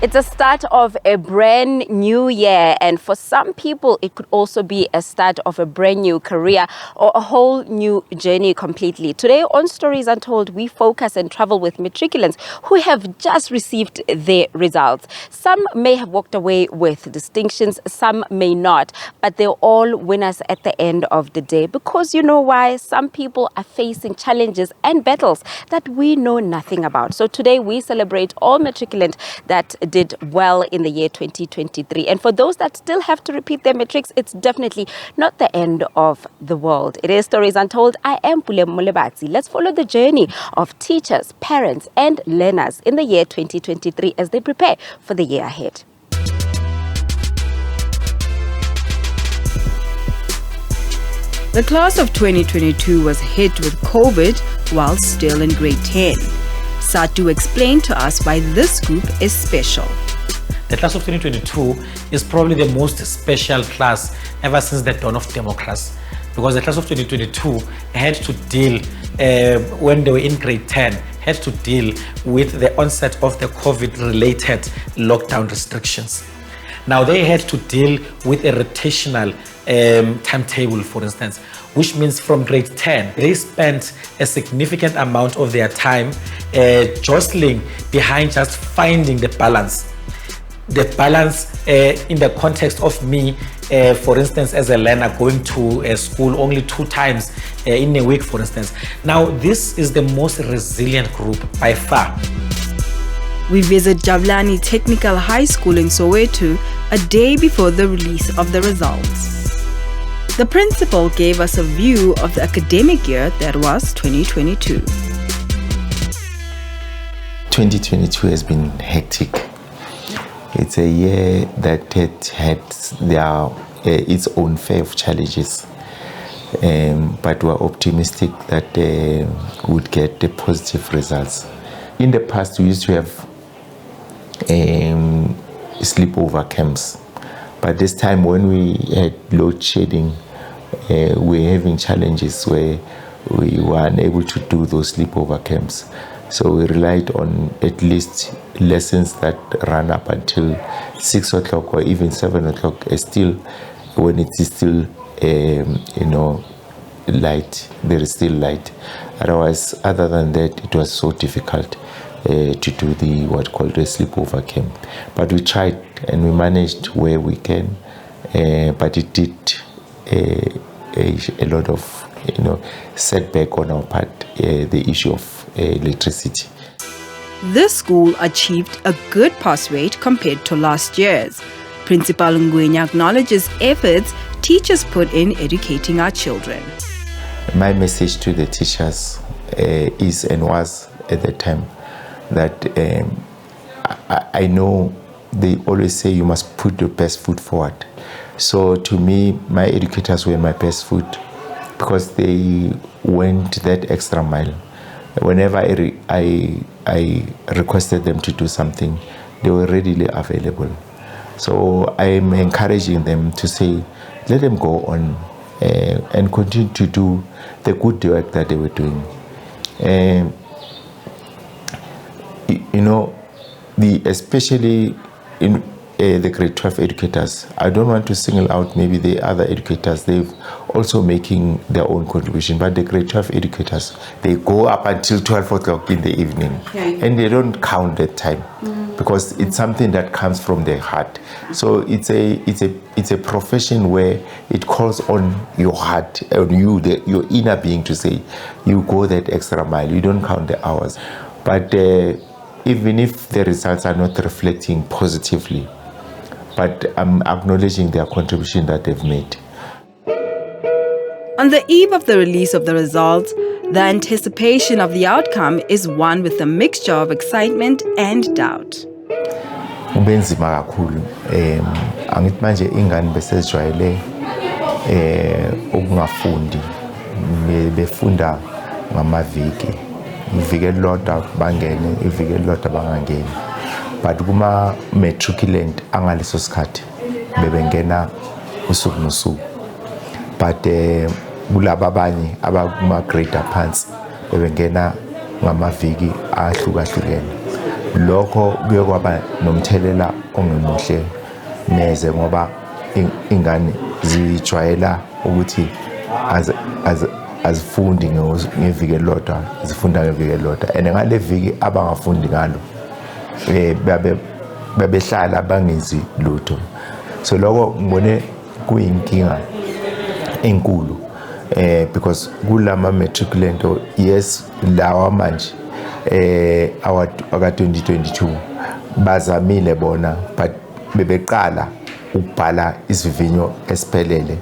It's a start of a brand new year, and for some people, it could also be a start of a brand new career or a whole new journey completely. Today on Stories Untold, we focus and travel with matriculants who have just received their results. Some may have walked away with distinctions, some may not, but they're all winners at the end of the day. Because you know why? Some people are facing challenges and battles that we know nothing about. So today we celebrate all matriculants that did well in the year 2023. And for those that still have to repeat their matrics, it's definitely not the end of the world. It is Stories Untold. I am Pule Mulebatsi. Let's follow the journey of teachers, parents, and learners in the year 2023 as they prepare for the year ahead. The class of 2022 was hit with COVID while still in grade 10. Satu explained to us why this group is special. The class of 2022 is probably the most special class ever since the dawn of democracy, because the class of 2022 had to deal, when they were in grade 10, had to deal with the onset of the COVID-related lockdown restrictions. Now they had to deal with a rotational timetable, for instance, which means from grade 10, they spent a significant amount of their time jostling behind just finding the balance. The balance in the context of me, for instance, as a learner going to school only 2 times in a week, for instance. Now, this is the most resilient group by far. We visit Jabulani Technical High School in Soweto a day before the release of the results. The principal gave us a view of the academic year that was 2022. 2022 has been hectic. It's a year that had its own fair of challenges, but we're optimistic that we would get the positive results. In the past, we used to have sleepover camps, but this time when we had load shedding, we're having challenges where we were unable to do those sleepover camps. So we relied on at least lessons that run up until 6 o'clock or even 7 o'clock, still when it is still light, there is still light. Otherwise, other than that, it was so difficult to do the what called the sleepover camp. But we tried and we managed where we can, but it did a lot of setback on our part, the issue of electricity. This school achieved a good pass rate compared to last year's. Principal Ngwenya acknowledges efforts teachers put in educating our children. My message to the teachers is and was at the time that I know they always say you must put your best foot forward. So to me, my educators were my best foot because they went that extra mile. Whenever I requested them to do something, they were readily available. So I'm encouraging them to say, let them go on and continue to do the good work that they were doing. Especially in the grade 12 educators, I don't want to single out maybe the other educators. They've also making their own contribution, but the grade 12 educators, they go up until 12 o'clock in the evening, and they don't count that time because it's something that comes from their heart. So it's a profession where it calls on your heart, on you, your inner being, to say you go that extra mile. You don't count the hours, but even if the results are not reflecting positively, but I'm acknowledging their contribution that they've made. On the eve of the release of the results, the anticipation of the outcome is one with a mixture of excitement and doubt. Ubenzima kakhulu. Angithi manje ingane besezijwayele ukungafundi. Befunda ngamaviki. Iviki elilodwa bangene, iviki elilodwa bangangeni. But kuma matriculant angaleso sikhathi bebengena usuku nosuku. But kulaba abanye abakuma grade aphansi bebengena ngamaviki ahlukahlukene. lokho kuye kwaba nomthelela ongemuhle neze ngoba ingane zijwayela ukuthi azifundi ngeviki elilodwa, zifunda ngeviki elilodwa, and ngale viki abangafundi ngalo babehlala bangenzi lutho. So lokho ngibone kuyinkinga enkulu because kulama matriculento, yes, lawa manje aka 2022 bazamile bona, but bebeqala ukubhala isivivinyo esiphelele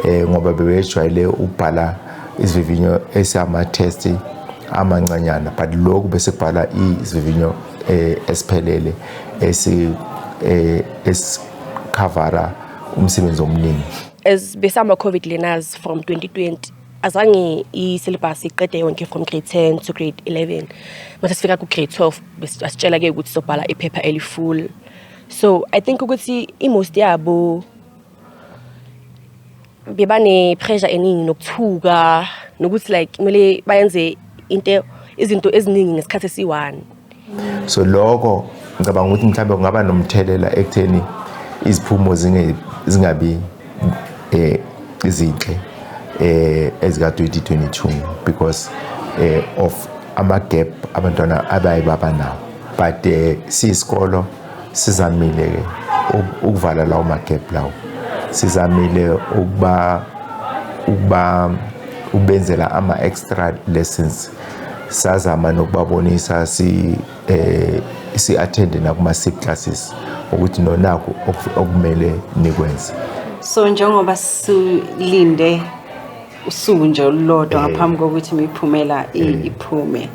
ngoba bebejwayele ukubhala isivivinyo esama-test amancanyana, but lokhu bese kubhala isivivinyo esiphelele esikhavara umsebenzi omningi. As besama COVID learners from 2020, azange i-syllabus iqede yonke from grade 10 to grade 11. Mase sifika ku grade 12 besitshela ke ukuthi sobhala iphepha elifull. So I think ukuthi most yabo bebane pressure eningi nokuthuka nokuthi like kumele bayenze izinto eziningi ngesikhathi esi1. So lokho ngicabanga ukuthi mhlawumbe kungaba nomthelela ekutheni iziphumo zingabi izinhle ezika 2022 because of ama-gap abantwana abayibaba nawo, but siyisikolo sizamile ukuvala lawo ma-gap lawo, sizamile ukubenzela ama-extra lessons, sazama nokubabonisa si-attende nakuma-sip classes ukuthi nonakho okumele nikwenze. So njengoba silinde usuku nje olulodwa ngaphambi kokuthi imiphumela iphume,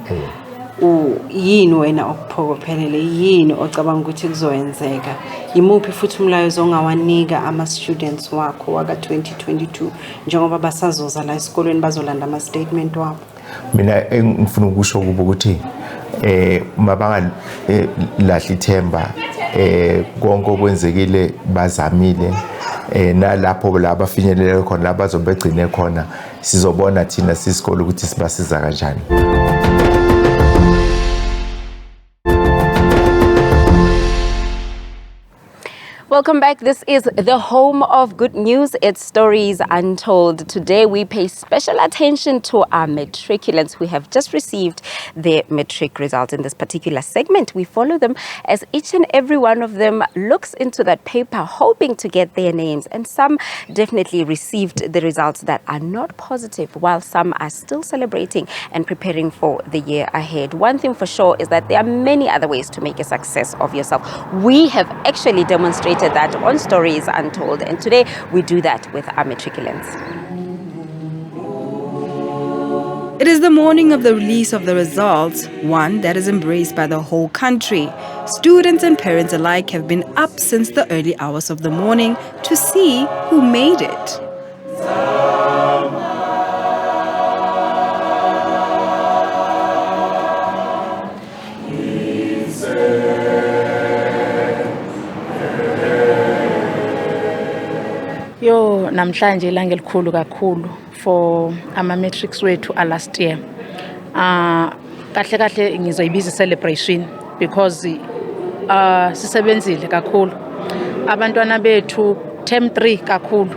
yini wena okuphokophelele, yini ocabanga ukuthi kuzoyenzeka, yimuphi futhi umlayezo ongawanika ama-students wakho waka 2022 njengoba basazoza la esikolweni bazolanda ama-statement wabo? Mina ngifuna ukusho kubo ukuthi mabanga lahli ithemba, konke okwenzekile bazamile, nalapho la bafinyelele khona la bazobegcine khona sizobona thina sisikole ukuthi sibasiza kanjani. Welcome back. This is the home of good news. It's Stories Untold. Today we pay special attention to our matriculants who have just received their matric results. In this particular segment, we follow them as each and every one of them looks into that paper hoping to get their names. And some definitely received the results that are not positive, while some are still celebrating and preparing for the year ahead. One thing for sure is that there are many other ways to make a success of yourself. We have actually demonstrated that on Stories Untold, and today we do that with our matriculants. It is the morning of the release of the results, one that is embraced by the whole country. Students and parents alike have been up since the early hours of the morning to see who made it. Yo namhlanje ilanga elikhulu kakhulu for ama matrics wethu last year. Kahle ngizoyibiza celebration because sisebenzile kakhulu. Abantwana bethu term 3 kakhulu.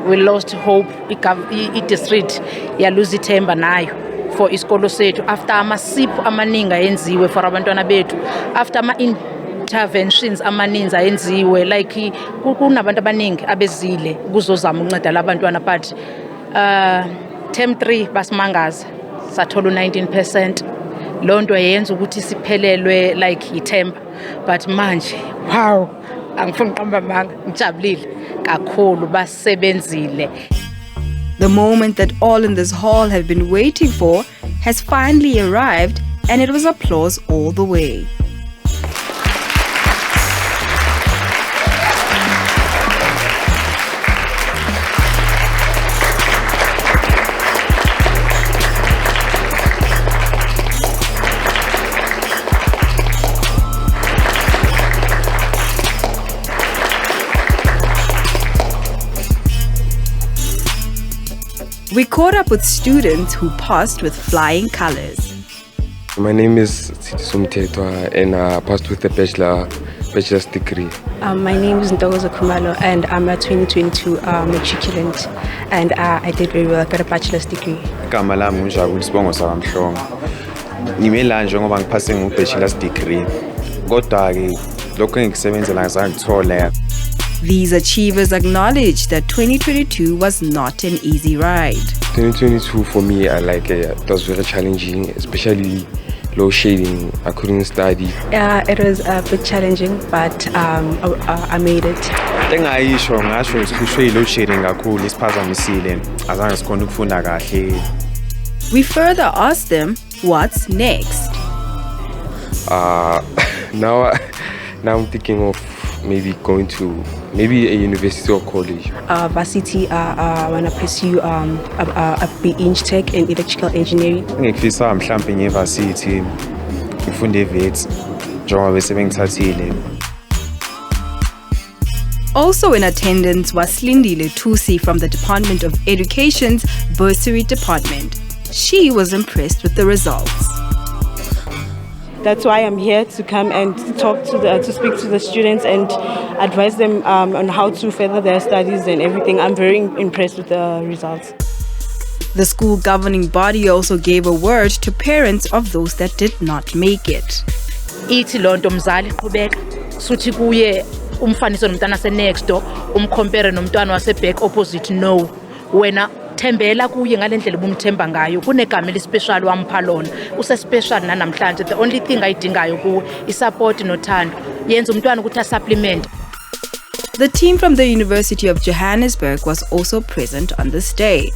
We lost hope. I-district ya lose ithemba nayo for isikolo sethu after amasipho amaningi ayenziwe for abantwana bethu, after interventions amaninzi ayenziwe, like kunabantu abaningi abezile kuzozama ukunceda labantwana, but term 3 basimangaza sathola 19%. Lonto yenza ukuthi siphelelwe like ithemba, but manje wow, angifuni uqamba manga, ngijabulile kakhulu, basebenzile. The moment that all in this hall have been waiting for has finally arrived, and it was applause all the way. We caught up with students who passed with flying colors. My name is Sumtetwa and I passed with a bachelor's degree. My name is Ntokozo Khumalo and I'm a 2022 matriculant and I did very well. I got a bachelor's degree. Igama lami nguJabulani Sibongo sakamhlongo. Ngimela nje ngoba ngiphase ngu-bachelor's degree. Kodwa-ke lokho engikusebenzela ngizange ngithole. These achievers acknowledge that 2022 was not an easy ride. 2022 for me, it was very challenging, especially low shading. I couldn't study. It was a bit challenging, but I made it. Engayisho ngasho ngihlushwe yi-load shedding kakhulu isiphazamisile azange sikhona ukufunda kahle. We further asked them what's next. Now I'm thinking of maybe going to a university or college. Varsity, I want to pursue a BE Tech in electrical engineering. Ngifisa mhlawumbe nge-varsity ngifunde e-vets njengoba bese bengithathile. Also in attendance was Slindile Tusi from the Department of Education's Bursary Department. She was impressed with the results. That's why I'm here to come and to speak to the students and advise them on how to further their studies and everything. I'm very impressed with the results. The school governing body also gave a word to parents of those that did not make it. Ithi lonto mzali qhubeka suthi kuye umfaniso nomntana se-next door umcompare nomntwana wase-back opposite no wena thembela kuye ngalendlela ubumthemba ngayo kunegama elispecial wampha lona use-special nanamhlanje. The only thing ayidingayo kuwe isupport nothando yenza umntwana ukuthi asupplement. The team from the University of Johannesburg was also present on this day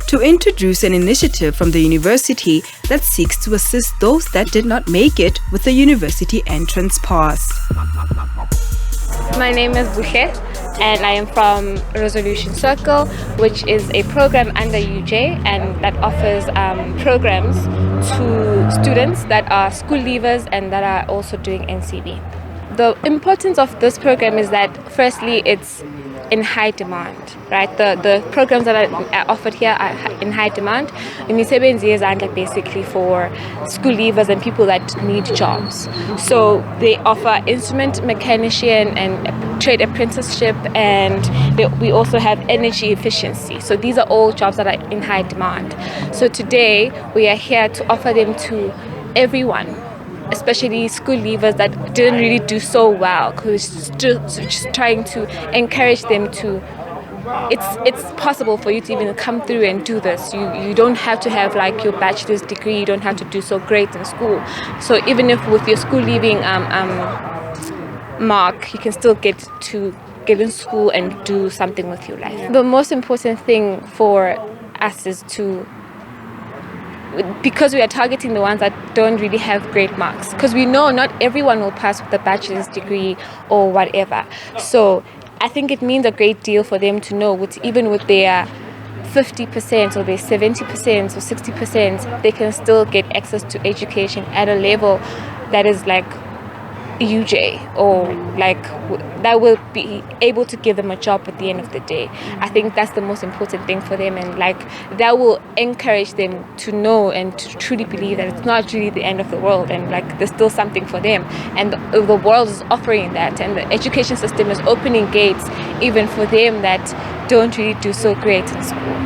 to introduce an initiative from the university that seeks to assist those that did not make it with the university entrance pass. My name is Buche and I am from Resolution Circle, which is a program under UJ and that offers programs to students that are school leavers and that are also doing NCB. The importance of this program is that firstly it's in high demand, right? The programs that are offered here are in high demand. Imisebenzi yezandla basically for school leavers and people that need jobs. So they offer instrument mechanician and trade apprenticeship, and we also have energy efficiency. So these are all jobs that are in high demand. So today we are here to offer them to everyone, especially school leavers that didn't really do so well, because just trying to encourage them to, it's possible for you to even come through and do this. You don't have to have like your bachelor's degree, you don't have to do so great in school. So even if with your school leaving mark, you can still get in school and do something with your life. The most important thing for us is because we are targeting the ones that don't really have great marks, because we know not everyone will pass with a bachelor's degree or whatever. So I think it means a great deal for them to know even with their 50% or their 70% or 60%, they can still get access to education at a level that is like UJ, or like that will be able to give them a job at the end of the day. I think that's the most important thing for them, and like that will encourage them to know and to truly believe that it's not really the end of the world, and like there's still something for them, and the world is offering that, and the education system is opening gates even for them that don't really do so great in school.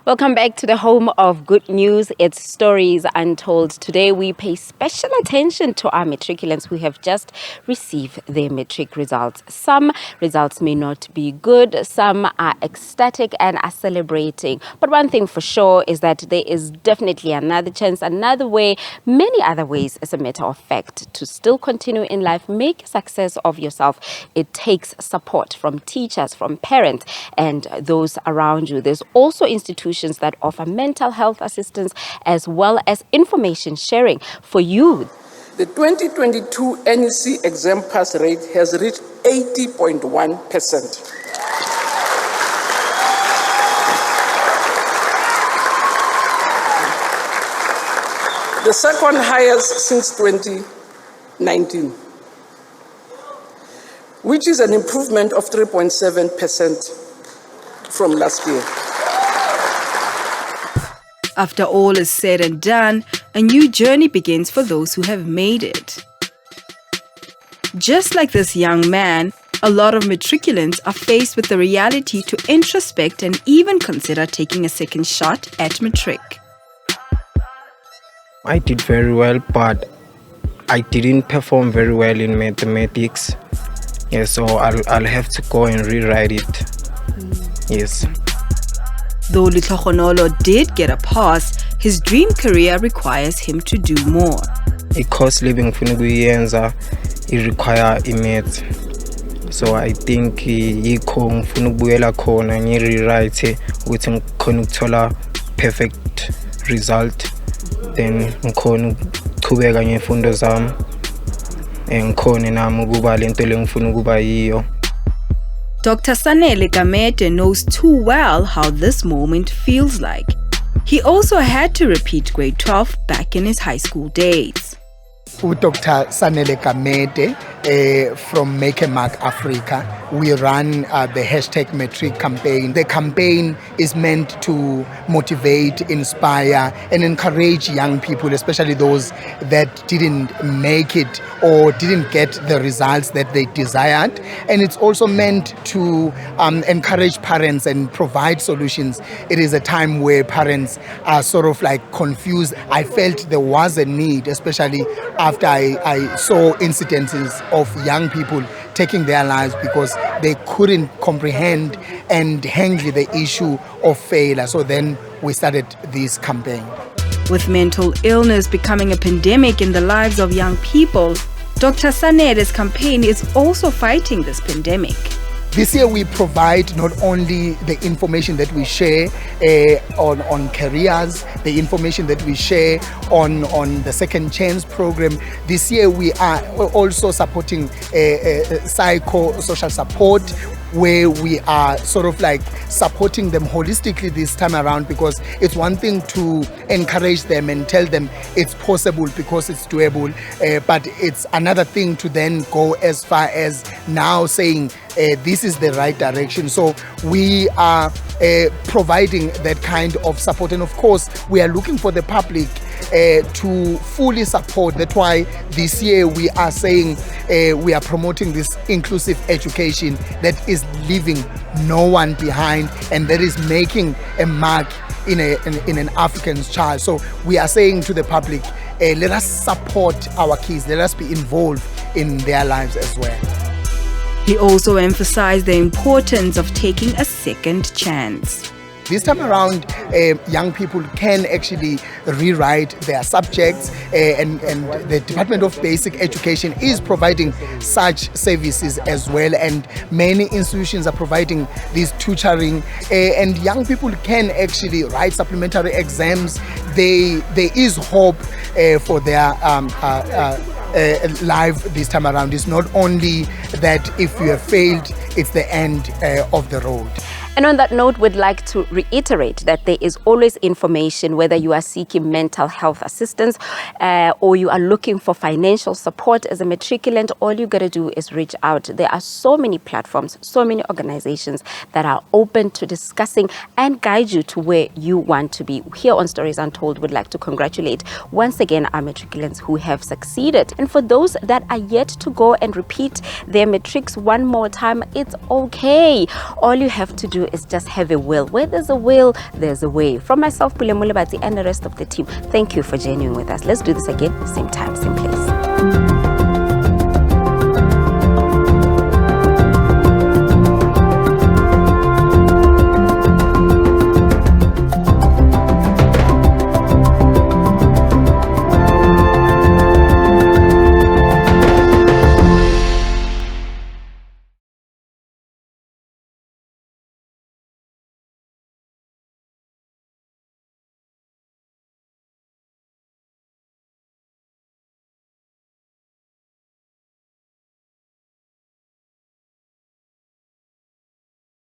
Welcome back to the home of good news. It's Stories Untold. Today we pay special attention to our matriculants who have just received their matric results. Some results may not be good, some are ecstatic and are celebrating. But one thing for sure is that there is definitely another chance, another way, many other ways, as a matter of fact, to still continue in life, make a success of yourself. It takes support from teachers, from parents, and those around you. There's also institutions that offer mental health assistance as well as information sharing for you. The 2022 NEC exam pass rate has reached 80.1%. The second highest since 2019, which is an improvement of 3.7%. from last year. After all is said and done, a new journey begins for those who have made it. Just like this young man, a lot of matriculants are faced with the reality to introspect and even consider taking a second shot at matric. I did very well, but I didn't perform very well in mathematics. Yeah, so I'll have to go and rewrite it. Yes. Though Litlogonolo did get a pass, his dream career requires him to do more. A course living funuguyenza it require math. So I think yikho ngifuna ukubuyela khona ngirewrite ukuthi ngikhona ukuthola perfect result, then ngikhona ukuchubeka ngezifundo zami ngikhona nami ukuba lento lengifuna ukuba yiyo. Dr. Sanele Gamete knows too well how this moment feels like. He also had to repeat grade 12 back in his high school days. Dr. Sanele Gamete from Make a Mark Africa. We run the hashtag Matric campaign. The campaign is meant to motivate, inspire, and encourage young people, especially those that didn't make it or didn't get the results that they desired. And it's also meant to encourage parents and provide solutions. It is a time where parents are sort of like confused. I felt there was a need, especially after I saw incidences of young people taking their lives because they couldn't comprehend and handle the issue of failure. So then we started this campaign. With mental illness becoming a pandemic in the lives of young people, Dr. Sanele's campaign is also fighting this pandemic. This year we provide not only the information that we share on careers, the information that we share on the Second Chance program. This year we are also supporting psycho-social support, where we are sort of like supporting them holistically this time around, because it's one thing to encourage them and tell them it's possible because it's doable, but it's another thing to then go as far as now saying this is the right direction. So we are providing that kind of support, and of course we are looking for the public to fully support. That's why this year we are saying we are promoting this inclusive education that is leaving no one behind and that is making a mark in an African child. So we are saying to the public, let us support our kids, let us be involved in their lives as well. He also emphasized the importance of taking a second chance. This time around, young people can actually rewrite their subjects, and the Department of Basic Education is providing such services as well, and many institutions are providing this tutoring, and young people can actually write supplementary exams. There is hope for their life this time around. It's not only that if you have failed, it's the end of the road. And on that note, we'd like to reiterate that there is always information, whether you are seeking mental health assistance or you are looking for financial support as a matriculant. All you got to do is reach out. There are so many platforms, so many organizations that are open to discussing and guide you to where you want to be. Here on Stories Untold, we'd like to congratulate once again our matriculants who have succeeded. And for those that are yet to go and repeat their matrics one more time, it's okay. All you have to do is just have a will. Where there's a will, there's a way. From myself, Pule Mulabati, and the rest of the team, thank you for joining with us. Let's do this again, same time, same place.